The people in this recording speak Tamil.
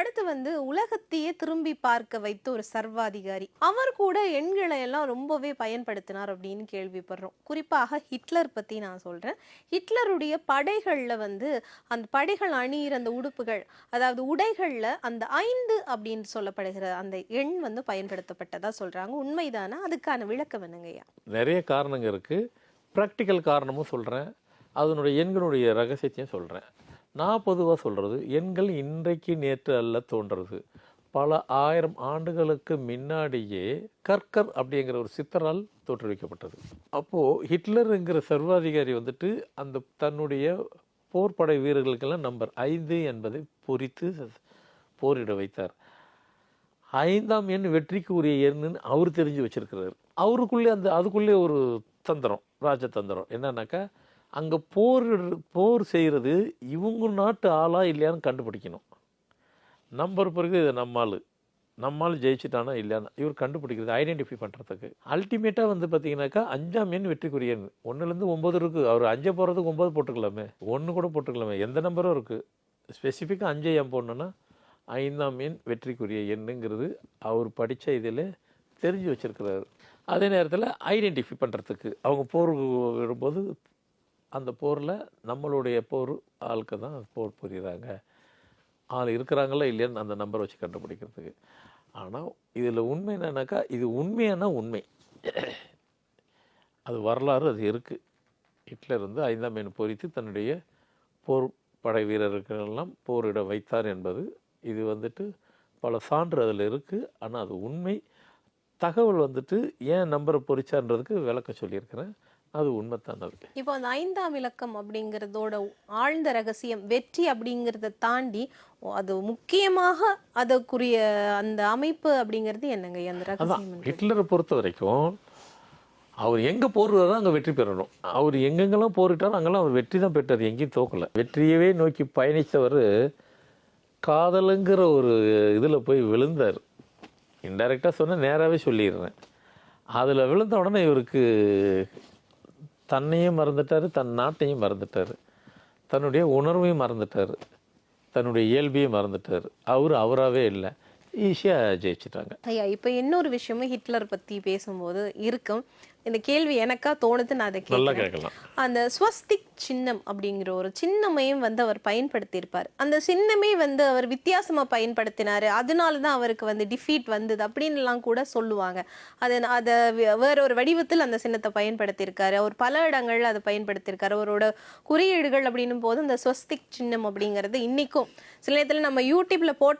அடுத்து உலகத்தையே திரும்பி பார்க்க வைத்த ஒரு சர்வாதிகாரி. அவர் கூட எண்களை எல்லாம் ரொம்பவே பயன்படுத்தினார் அப்படின்னு கேள்விப்படுறோம். குறிப்பாக ஹிட்லர் பத்தி நான் சொல்றேன். ஹிட்லருடைய படைகள்ல அந்த படைகள் அணியிற அந்த உடுப்புகள், அதாவது உடைகள்ல அந்த 5 அப்படின்னு சொல்லப்படுகிற அந்த எண் பயன்படுத்தப்பட்டதா சொல்றாங்க. உண்மைதானா? அதுக்கான விளக்கம் என்னங்கய்யா? நிறைய காரணங்க இருக்கு. ப்ராக்டிக்கல் காரணமும் சொல்றேன். அதனுடைய எண்களுடைய ரகசியத்தையும் சொல்றேன். நான் பொதுவாக சொல்கிறது, எண்கள் இன்றைக்கு நேற்று அல்ல தோன்றது. பல ஆயிரம் ஆண்டுகளுக்கு முன்னாடியே கர்கர் அப்படிங்கிற ஒரு சித்தரால் தோற்றுவிக்கப்பட்டது. அப்போது ஹிட்லருங்கிற சர்வாதிகாரி அந்த தன்னுடைய போர்ப்படை வீரர்களுக்கெல்லாம் நம்பர் 5 என்பதை பொறித்து போரிட வைத்தார். 5ஆம் எண் வெற்றிக்கு உரிய எண்ணுன்னு அவர் தெரிஞ்சு வச்சிருக்கிறார். அவருக்குள்ளே அதுக்குள்ளே ஒரு தந்திரம், ராஜதந்திரம் என்னன்னாக்கா, அங்கே போர் செய்கிறது இவங்க நாட்டு ஆளா இல்லையான்னு கண்டுபிடிக்கணும். நம்பர் பிறகு இது நம்மால் ஜெயிச்சுட்டானா இல்லையான்னு இவர் கண்டுபிடிக்கிறது, ஐடென்டிஃபை பண்ணுறதுக்கு. அல்டிமேட்டாக பார்த்தீங்கன்னாக்கா 5ஆம் எண் வெற்றிக்குரிய எண். 1லேருந்து 9 இருக்குது. அவர் 5 போகிறதுக்கு 9 போட்டுக்கலாமே, 1 கூட போட்டுக்கலாமே, எந்த நம்பரும் இருக்குது. ஸ்பெசிஃபிக்காக 5 ஏன் போடணுன்னா 5ஆம் எண் வெற்றிக்குரிய எண்ணுங்கிறது அவர் படித்த இதில் தெரிஞ்சு வச்சுருக்கிறாரு. அதே நேரத்தில் ஐடென்டிஃபை பண்ணுறதுக்கு அவங்க போர் விடும்போது அந்த போரில் நம்மளுடைய போர் ஆளுக்கு தான் போர் புரியுறாங்க, ஆள் இருக்கிறாங்களா இல்லையான்னு அந்த நம்பரை வச்சு கண்டுபிடிக்கிறதுக்கு. ஆனால் இதில் உண்மை என்னன்னாக்கா, இது உண்மையான உண்மை, அது வரலாறு, அது இருக்குது. ஹிட்லர் 5ஆம் எண் பொறித்து தன்னுடைய போர் படை வீரர்களெல்லாம் போரிட வைத்தார் என்பது இது பல சான்று அதில் இருக்குது. ஆனால் அது உண்மை தகவல் ஏன் நம்பரை பொறிச்சான்றதுக்கு விளக்க சொல்லியிருக்கிறேன். அது உண்மைத்தானது. இப்போ அந்த 5ஆம் இலக்கம் அப்படிங்கிறதோட ஆழ்ந்த ரகசியம், வெற்றி அப்படிங்கிறத தாண்டி அது முக்கியமாக அதற்குரிய அந்த அமைப்பு அப்படிங்கிறது என்னங்க அந்த ரகசியம்? ஹிட்லரை பொறுத்த வரைக்கும் அவர் எங்கே போடுறாரோ அங்கே வெற்றி பெறணும். அவர் எங்கெங்கெல்லாம் போரிட்டாரோ அங்கெல்லாம் அவர் வெற்றி தான் பெற்றார், எங்கேயும் தோக்கலை. வெற்றியவே நோக்கி பயணித்தவர் காதலுங்கிற ஒரு இதில் போய் விழுந்தார். இன்டைரக்டாக சொன்னால் நேராகவே சொல்லிடுறேன். அதில் விழுந்த உடனே இவருக்கு தன்னையும் மறந்துட்டார், தன் நாட்டையும் மறந்துட்டார், தன்னுடைய உணர்வையும் மறந்துட்டார், தன்னுடைய இயல்பையும் மறந்துட்டார். அவராகவே இல்லை, ஈஸியாக ஜெயிச்சிட்டாங்க. ஐயா, இப்போ இன்னொரு விஷயமும் ஹிட்லர் பற்றி பேசும்போது இருக்கும். இந்த கேள்வி எனக்கா தோணுது, நான் அதை கேட்கலாம். அந்த ஸ்வஸ்திக் சின்னம் அப்படிங்கிற ஒரு சின்னமையும் அவர் பயன்படுத்தியிருப்பார். அந்த சின்னமே அவர் வித்தியாசமாக பயன்படுத்தினார், அதனால தான் அவருக்கு டிஃபீட் வந்தது அப்படின்லாம் கூட சொல்லுவாங்க. அதை வேற ஒரு வடிவத்தில் அந்த சின்னத்தை பயன்படுத்தியிருக்காரு. அவர் பல இடங்கள் அதை பயன்படுத்தியிருக்காரு. அவரோட குறியீடுகள் அப்படின்னும் போது அந்த ஸ்வஸ்திக் சின்னம் அப்படிங்கிறது இன்னைக்கும் சில நேரத்தில் நம்ம யூடியூப்ல போட்ட